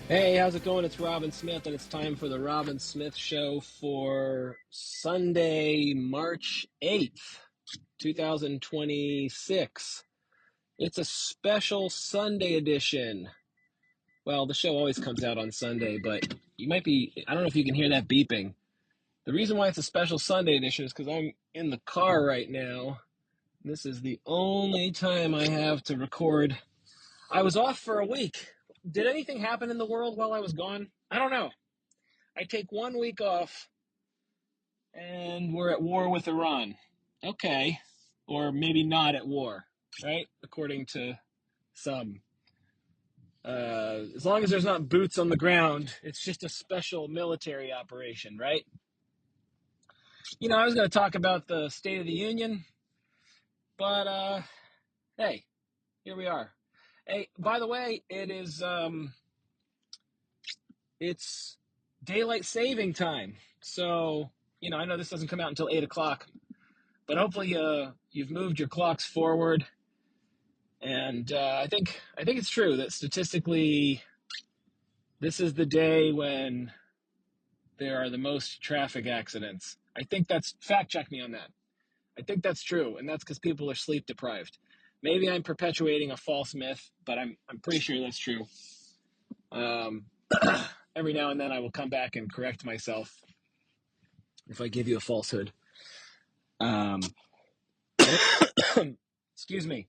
Hey, how's it going? It's Robin Smith, and it's time for the Robin Smith Show for Sunday, March 8th, 2026. It's a special Sunday edition. Well, the show always comes out on Sunday, but I don't know if you can hear that beeping. The reason why it's a special Sunday edition is because I'm in the car right now. This is the only time I have to record. I was off for a week. Did anything happen in the world while I was gone? I don't know. I take 1 week off and we're at war with Iran. Okay. Or maybe not at war, right? According to some. As long as there's not boots on the ground, it's just a special military operation, right? I was going to talk about the State of the Union, but hey, here we are. Hey, by the way, it's daylight saving time. So, I know this doesn't come out until 8 o'clock. But hopefully, you've moved your clocks forward, and I think it's true that statistically, this is the day when there are the most traffic accidents. I think that's fact. Check me on that. I think that's true, and that's because people are sleep deprived. Maybe I'm perpetuating a false myth, but I'm pretty sure that's true. Um, every now and then, I will come back and correct myself if I give you a falsehood. Um, excuse me.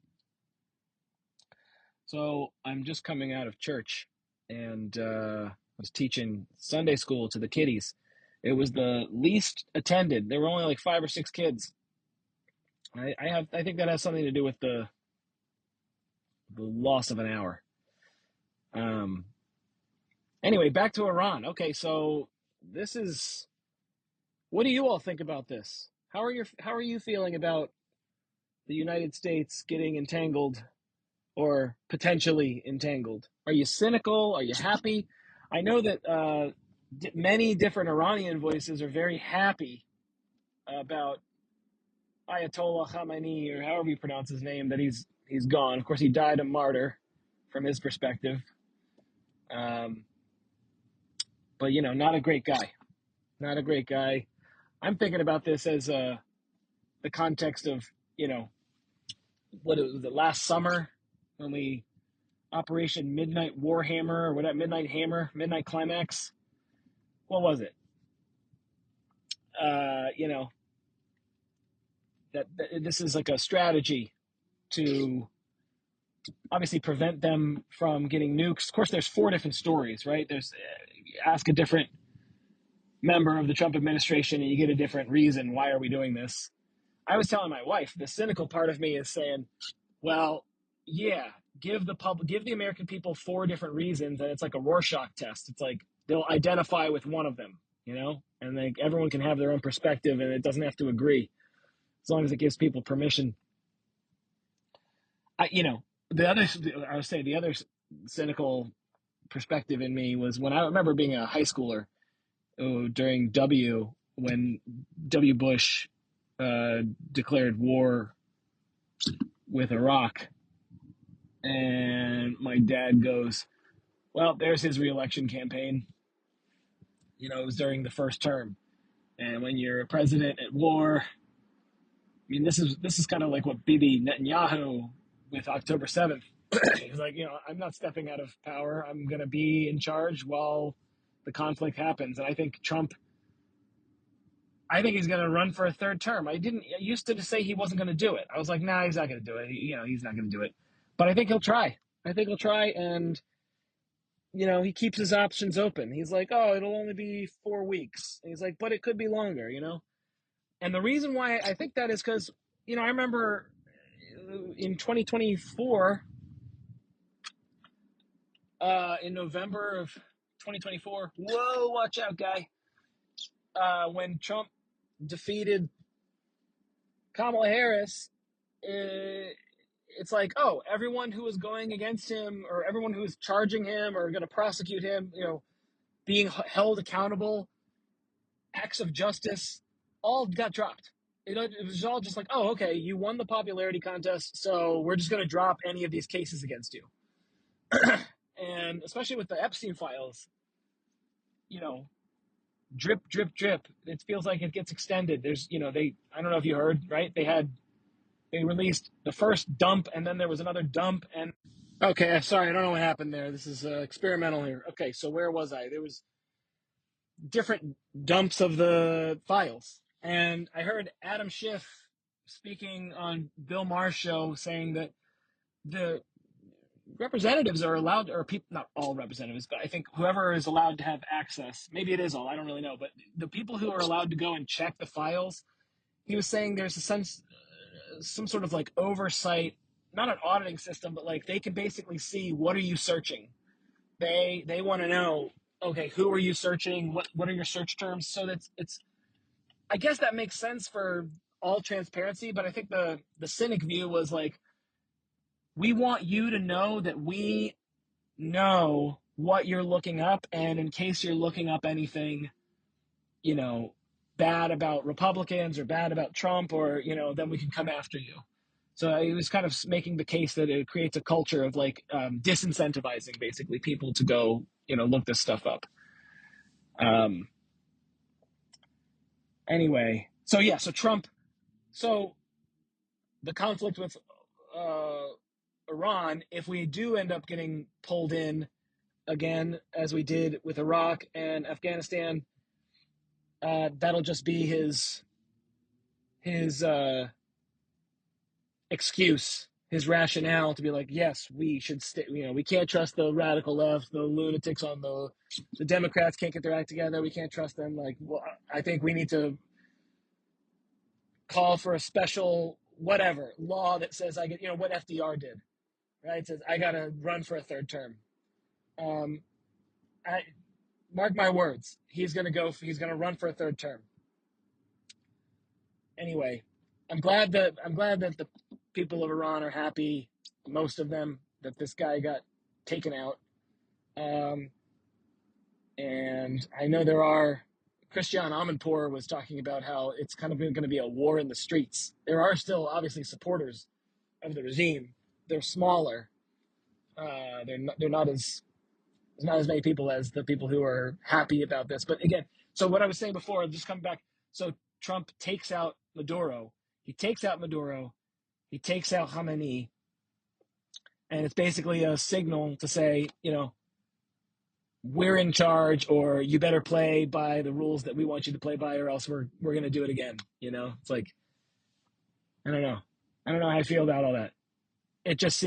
So I'm just coming out of church, and was teaching Sunday school to the kiddies. It was the least attended. There were only like 5 or 6 kids. I think that has something to do with the loss of an hour. Um. Anyway, back to Iran. Okay, so this is. What do you all think about this? How are you feeling about the United States getting entangled or potentially entangled? Are you cynical? Are you happy? I know that many different Iranian voices are very happy about Ayatollah Khamenei, or however you pronounce his name, that he's gone. Of course, he died a martyr from his perspective, um, but not a great guy. Not a great guy. I'm thinking about this as the context of what it was the last summer when we Operation Midnight Warhammer or whatever, Midnight Hammer, Midnight Climax. What was it? You know that this is like a strategy to obviously prevent them from getting nukes. Of course, there's 4 different stories, right? There's ask a different member of the Trump administration, and you get a different reason. Why are we doing this? I was telling my wife, the cynical part of me is saying, well, yeah, give the American people 4 different reasons, and it's like a Rorschach test. It's like they'll identify with one of them, and like everyone can have their own perspective, and it doesn't have to agree as long as it gives people permission. The other cynical perspective in me was when I remember being a high schooler during when W. Bush declared war with Iraq, and my dad goes, "Well, there's his reelection campaign." It was during the first term, and when you're a president at war, I mean, this is kind of like what Bibi Netanyahu with October 7th. He's like, I'm not stepping out of power. I'm going to be in charge while the conflict happens. And I think he's going to run for a third term. I used to say he wasn't going to do it. I was like, nah, he's not going to do it. He's not going to do it. But I think he'll try. And he keeps his options open. He's like, oh, it'll only be 4 weeks. And he's like, but it could be longer. And the reason why I think that is because, I remember in 2024, in November of 2024, whoa, watch out, guy. When Trump defeated Kamala Harris, it's like, oh, everyone who was going against him or everyone who was charging him or going to prosecute him, being held accountable, acts of justice, all got dropped. It was all just like, oh, okay, you won the popularity contest, so we're just going to drop any of these cases against you. and especially with the Epstein files, you know, drip, drip, drip. It feels like it gets extended. There's, I don't know if you heard, right? They released the first dump, and then there was another dump, and okay, sorry, I don't know what happened there. This is experimental here. Okay, so where was I? There was different dumps of the files, and I heard Adam Schiff speaking on Bill Maher's show saying that the representatives are allowed, or people, not all representatives, but I think whoever is allowed to have access, maybe it is all, I don't really know, but the people who are allowed to go and check the files, he was saying there's a sense, some sort of like oversight, not an auditing system, but like they can basically see what are you searching. They want to know, okay, who are you searching? What are your search terms? So that's it's. I guess that makes sense for all transparency, but I think the cynic view was like, we want you to know that we know what you're looking up, and in case you're looking up anything, you know, bad about Republicans or bad about Trump, or then we can come after you. So he was kind of making the case that it creates a culture of like disincentivizing basically people to go, look this stuff up. Anyway, so yeah, so Trump, so the conflict with Iran, if we do end up getting pulled in again, as we did with Iraq and Afghanistan, that'll just be his excuse, his rationale to be like, yes, we should stay. We can't trust the radical left, the lunatics on the Democrats can't get their act together. We can't trust them. Like, well, I think we need to call for a special whatever law that says I get, what FDR did, right? It says I got to run for a third term. I mark my words. He's going to run for a third term. Anyway, I'm glad that the people of Iran are happy, most of them, that this guy got taken out. And I know there are, Christian Amanpour was talking about how it's kind of going to be a war in the streets. There are still obviously supporters of the regime. They're smaller. They're not as, there's not as many people as the people who are happy about this. But again, so what I was saying before, just coming back. So Trump takes out Maduro. He takes out Khamenei, and it's basically a signal to say, we're in charge, or you better play by the rules that we want you to play by, or else we're going to do it again. It's like, I don't know how I feel about all that. It just,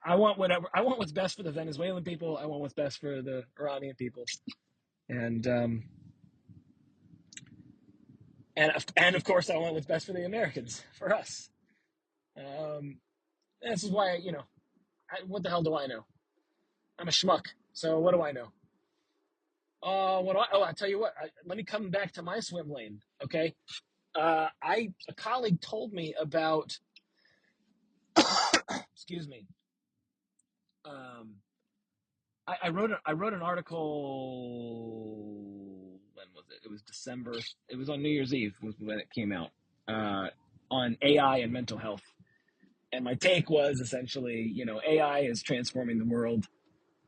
I want what's best for the Venezuelan people. I want what's best for the Iranian people. And of course I want what's best for the Americans, for us. This is why, what the hell do I know? I'm a schmuck. So what do I know? I'll tell you what, let me come back to my swim lane. Okay. A colleague told me about, excuse me. I wrote an article. When was it? It was December. It was on New Year's Eve when it came out, on AI and mental health. And my take was essentially, AI is transforming the world,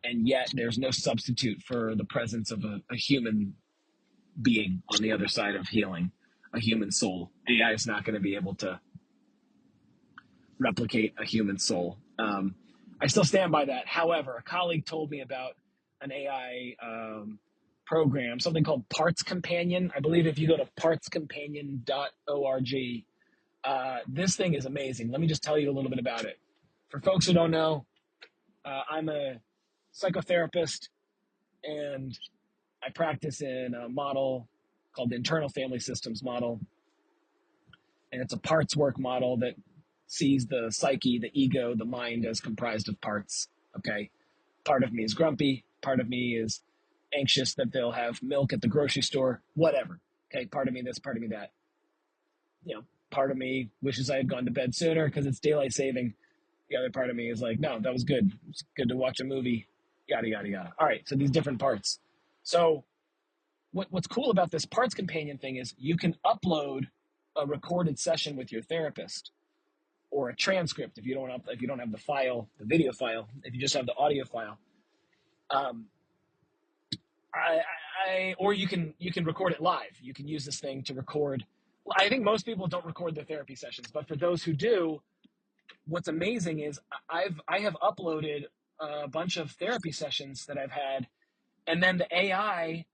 and yet there's no substitute for the presence of a human being on the other side of healing, a human soul. AI is not going to be able to replicate a human soul. I still stand by that. However, a colleague told me about an AI program, something called Parts Companion. I believe if you go to partscompanion.org, this thing is amazing. Let me just tell you a little bit about it. For folks who don't know, I'm a psychotherapist, and I practice in a model called the internal family systems model. And it's a parts work model that sees the psyche, the ego, the mind as comprised of parts. Okay. Part of me is grumpy. Part of me is anxious that they'll have milk at the grocery store, whatever. Okay. Part of me this, part of me that. Part of me wishes I had gone to bed sooner because it's daylight saving. The other part of me is like, no, that was good. It's good to watch a movie, yada, yada, yada. All right. So these different parts. So what's cool about this Parts Companion thing is you can upload a recorded session with your therapist, or a transcript if you don't have the file, the video file, if you just have the audio file. Um, or you can record it live. You can use this thing to record. I think most people don't record their therapy sessions, but for those who do, what's amazing is I have uploaded a bunch of therapy sessions that I've had, and then the AI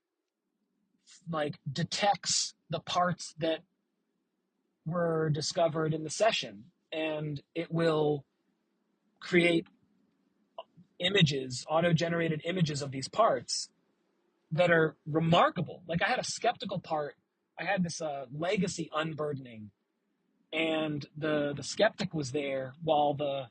like detects the parts that were discovered in the session, and it will create images, auto-generated images of these parts that are remarkable. Like I had a skeptical part. I had this legacy unburdening, and the skeptic was there while the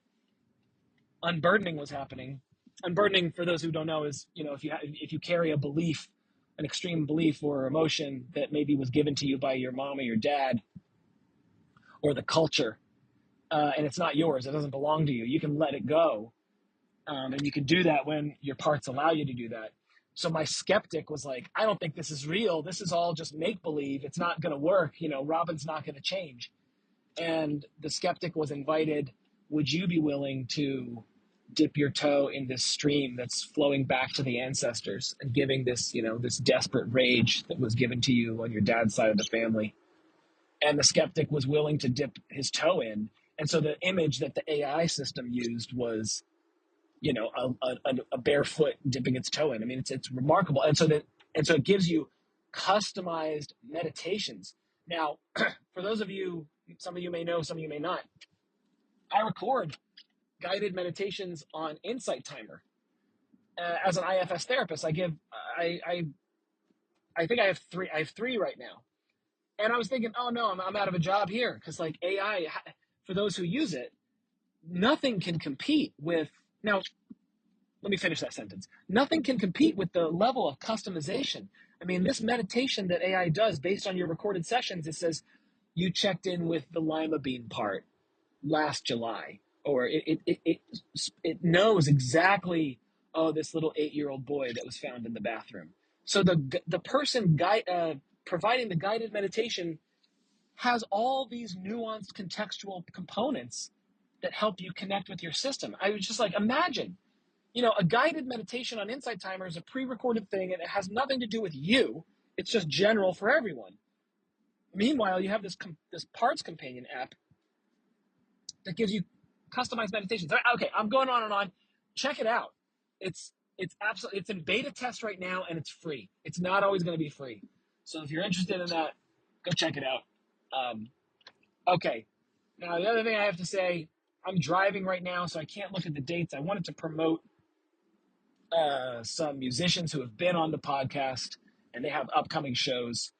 unburdening was happening. Unburdening, for those who don't know, is if you carry a belief, an extreme belief or emotion that maybe was given to you by your mom or your dad or the culture, and it's not yours, it doesn't belong to you. You can let it go, and you can do that when your parts allow you to do that. So my skeptic was like, I don't think this is real. This is all just make believe. It's not going to work. Robin's not going to change. And the skeptic was invited. Would you be willing to dip your toe in this stream that's flowing back to the ancestors and giving this, this desperate rage that was given to you on your dad's side of the family? And the skeptic was willing to dip his toe in. And so the image that the AI system used was, a barefoot dipping its toe in. I mean, it's remarkable. And so it gives you customized meditations. Now, for those of you, some of you may know, some of you may not, I record guided meditations on Insight Timer. As an IFS therapist, I think I have three. I have three right now. And I was thinking, oh no, I'm out of a job here, because like AI, for those who use it, nothing can compete with. Now, let me finish that sentence. Nothing can compete with the level of customization. I mean, this meditation that AI does based on your recorded sessions, it says you checked in with the lima bean part last July, or it knows exactly, oh, this little 8-year-old boy that was found in the bathroom. So the person providing the guided meditation has all these nuanced contextual components that help you connect with your system. I was just like, imagine, a guided meditation on Insight Timer is a pre-recorded thing, and it has nothing to do with you. It's just general for everyone. Meanwhile, you have this Parts Companion app that gives you customized meditations. Okay, I'm going on and on. Check it out. It's absolutely, it's in beta test right now, and it's free. It's not always going to be free. So if you're interested in that, go check it out. Okay. Now, the other thing I have to say, I'm driving right now, so I can't look at the dates. I wanted to promote some musicians who have been on the podcast, and they have upcoming shows.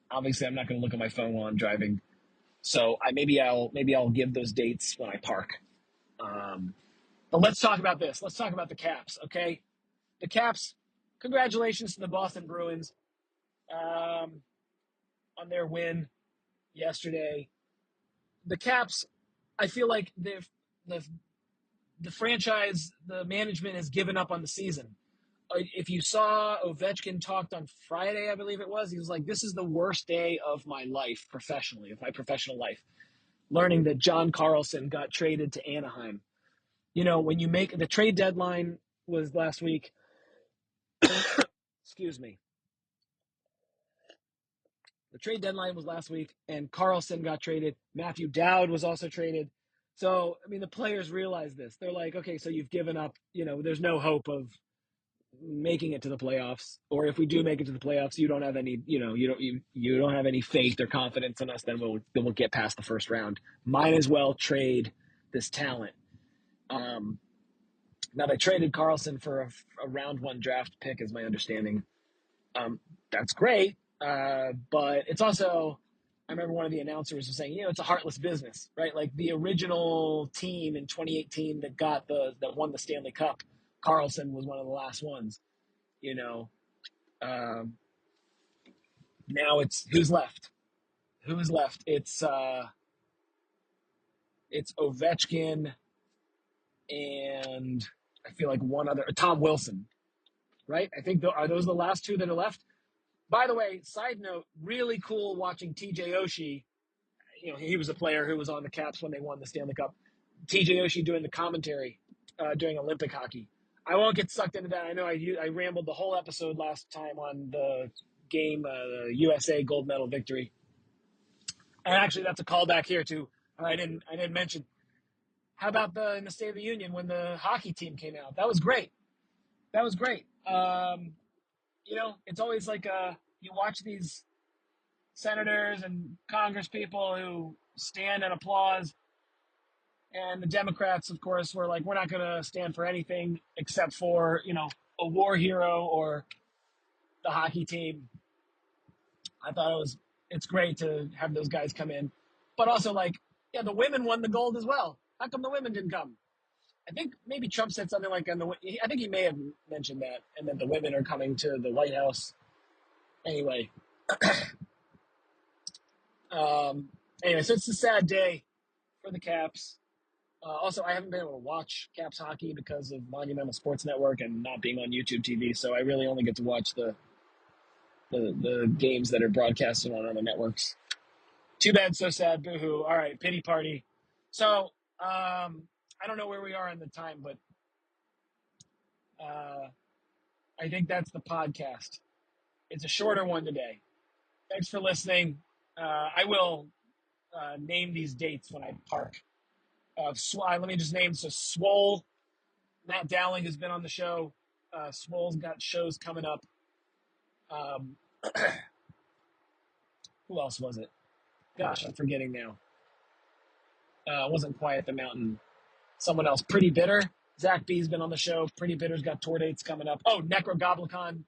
Obviously, I'm not going to look at my phone while I'm driving, so maybe I'll give those dates when I park. But let's talk about this. Let's talk about the Caps, okay? The Caps, congratulations to the Boston Bruins on their win yesterday. The Caps, I feel like the franchise, the management has given up on the season. If you saw Ovechkin talked on Friday, I believe it was, he was like, this is the worst day of my life professionally, of my professional life, learning that John Carlson got traded to Anaheim. When you make the trade deadline was last week, excuse me. The trade deadline was last week, and Carlson got traded. Matthew Dowd was also traded. So, I mean, the players realize this. They're like, okay, so you've given up, there's no hope of making it to the playoffs, or if we do make it to the playoffs, you don't have any, you don't have any faith or confidence in us, then we'll get past the first round. Might as well trade this talent. Now they traded Carlson for a round one draft pick, is my understanding. That's great, but it's also, I remember one of the announcers was saying, it's a heartless business, right? Like the original team in 2018 that won the Stanley Cup, Carlson was one of the last ones. Now it's who's left? Who's left? It's Ovechkin and I feel like one other, Tom Wilson, right? I think are those the last two that are left? By the way, side note, really cool watching TJ Oshie. He was a player who was on the Caps when they won the Stanley Cup. TJ Oshie doing the commentary during Olympic hockey. I won't get sucked into that. I know I rambled the whole episode last time on the game, the USA gold medal victory. And actually, that's a callback here too. I didn't mention. How about in the State of the Union when the hockey team came out? That was great. It's always like you watch these senators and Congress people who stand and applause, and the Democrats, of course, were like, we're not going to stand for anything except for a war hero or the hockey team. I thought it's great to have those guys come in, but also the women won the gold as well. How come the women didn't come? I think maybe Trump said something like I think he may have mentioned that, and that the women are coming to the White House. Anyway, so it's a sad day for the Caps. Also, I haven't been able to watch Caps hockey because of Monumental Sports Network and not being on YouTube TV, so I really only get to watch the games that are broadcasted on other networks. Too bad, so sad, boo-hoo. All right, pity party. So, I don't know where we are in the time, but I think that's the podcast. It's a shorter one today. Thanks for listening. I will name these dates when I park. Let me just name. So Swole, Matt Dowling has been on the show. Swole's got shows coming up. Who else was it? Gosh, I'm forgetting now. It wasn't Quiet the Mountain. Someone else. Pretty Bitter. Zach B's been on the show. Pretty Bitter's got tour dates coming up. Oh, Necro Goblicon.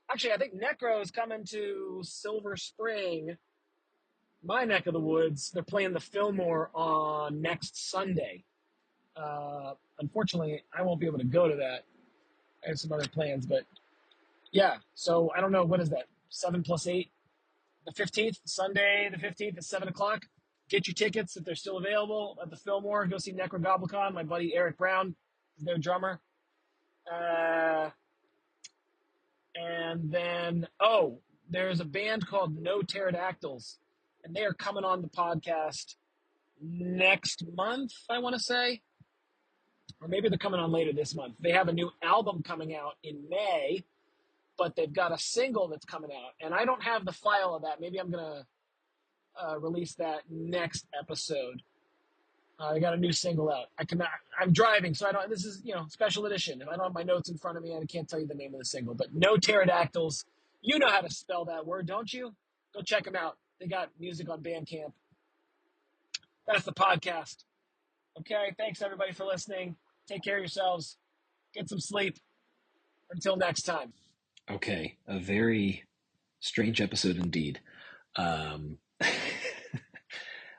Actually, I think Necro is coming to Silver Spring, my neck of the woods. They're playing the Fillmore on next Sunday. Unfortunately, I won't be able to go to that. I have some other plans, but yeah. So I don't know. What is that? 7 + 8? The 15th, Sunday the 15th at 7 o'clock. Get your tickets if they're still available at the Fillmore. Go see Necro Goblicon. My buddy Eric Brown is their drummer. And then, there's a band called No Pterodactyls, and they are coming on the podcast next month, I want to say. Or maybe they're coming on later this month. They have a new album coming out in May, but they've got a single that's coming out. And I don't have the file of that. Maybe I'm going to release that next episode. They got a new single out. I'm driving, so this is, special edition. And I don't have my notes in front of me, and I can't tell you the name of the single. But No Pterodactyls, you know how to spell that word, don't you? Go check them out. They got music on Bandcamp. That's the podcast. Okay, thanks everybody for listening. Take care of yourselves. Get some sleep. Until next time. Okay, a very strange episode indeed.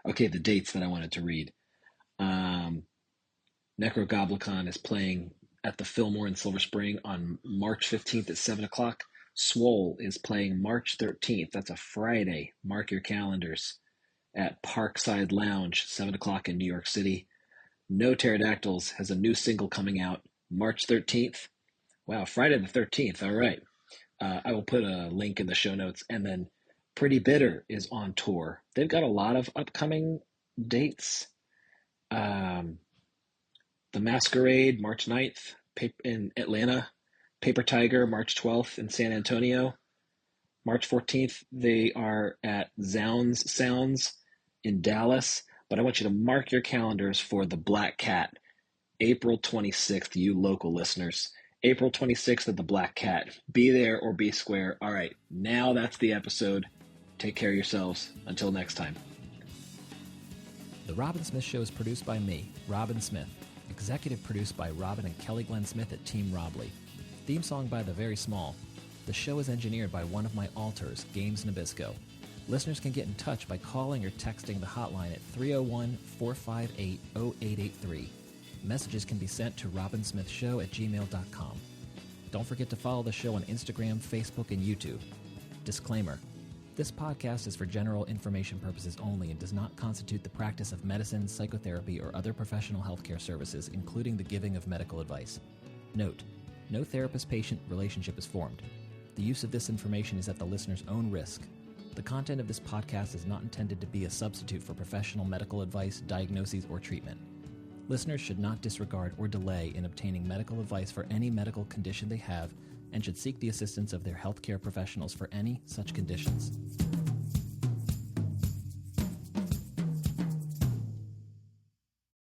Okay, the dates that I wanted to read. Necro Goblicon is playing at the Fillmore in Silver Spring on March 15th at 7 o'clock. Swole is playing March 13th. That's a Friday. Mark your calendars at Parkside Lounge, 7 o'clock in New York City. No Pterodactyls has a new single coming out March 13th. Wow, Friday the 13th. All right. I will put a link in the show notes. And then Pretty Bitter is on tour. They've got a lot of upcoming dates. The Masquerade, March 9th in Atlanta. Paper Tiger, March 12th in San Antonio. March 14th, they are at Zounds Sounds in Dallas. But I want you to mark your calendars for the Black Cat, April 26th, you local listeners. April 26th at the Black Cat. Be there or be square. All right, now that's the episode. Take care of yourselves. Until next time. The Robin Smith Show is produced by me, Robin Smith. Executive produced by Robin and Kelly Glenn Smith at Team Robley. Theme song by The Very Small. The show is engineered by one of my alters, Games Nabisco. Listeners can get in touch by calling or texting the hotline at 301-458-0883. Messages can be sent to robinsmithshow@gmail.com. Don't forget to follow the show on Instagram, Facebook, and YouTube. Disclaimer. This podcast is for general information purposes only and does not constitute the practice of medicine, psychotherapy, or other professional healthcare services, including the giving of medical advice. Note: no therapist-patient relationship is formed. The use of this information is at the listener's own risk. The content of this podcast is not intended to be a substitute for professional medical advice, diagnoses, or treatment. Listeners should not disregard or delay in obtaining medical advice for any medical condition they have and should seek the assistance of their healthcare professionals for any such conditions.